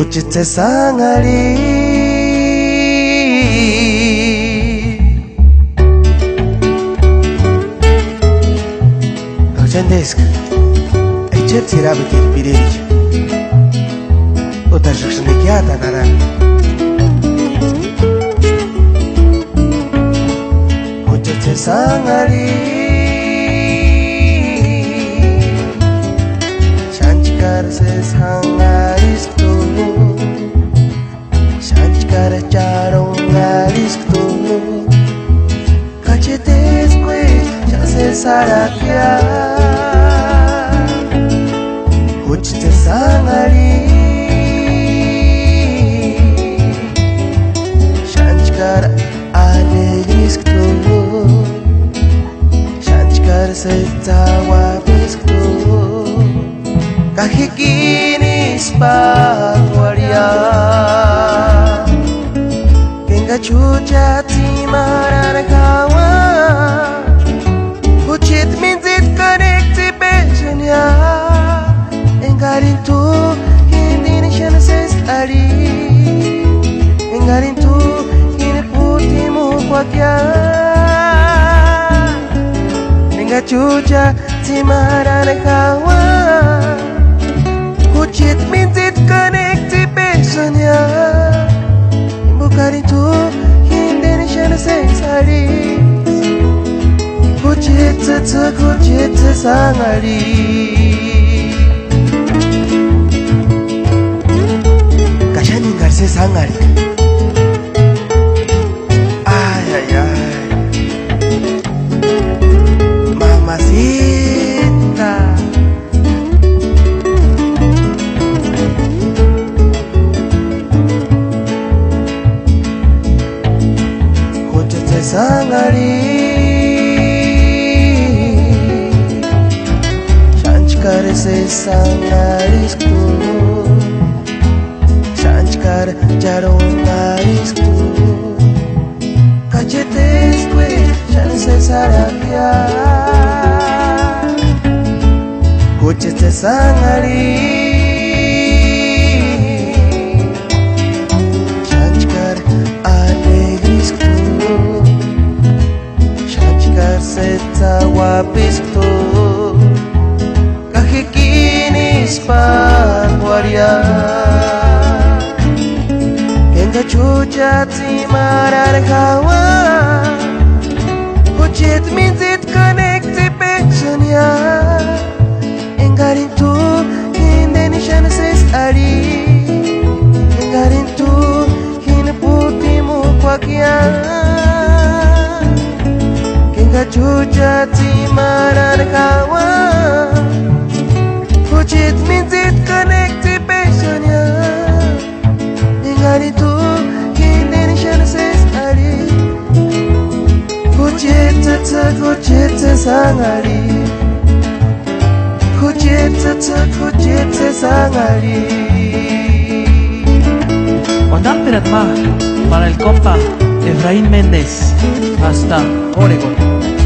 Kuchit sesangali Rojandesk Echet sirabikit pirich Utashikshnikyata nara Kuchit sesangali Shanchkar sesangaris Shanchkar charong ngaris Cachetes pues ya se sarakia Kuchite sangari Shanchkar aderis Shanchkar se tawabis Kahikinis pagwaria Kenga chucha timaran kawa Kuchit minzit connecti bejanya Engarin tu hindi ni siya nasestari Engarin tu hindi puti mo kwakya Kenga chucha timaran kawa Kuchit minzit connecti bejanya Bukan itu Indonesia sesari Kuchit sesangari Kasya ninggar sesangari Ay ay ay Mamacita Sangari Shanchkar se sangarisku Shanchkar jarongarisku Cachetes que shan se sarakia Kuchete sangari Seta wapisto Kahikinis pagwaria Kenga chucha timaran kawa Kuchit minzit connecti pejanya Engarin tu Indonesia nasestari Engarin tu Hina putimu kwakya Chucha timaran kawa Kuchit minzit connecti pejanya Ingarin tu Indonesia nasestari Kuchit sesangari Kuchit sesangari Ondan Perat Mag para el compa Efraín Méndez hasta Oregon.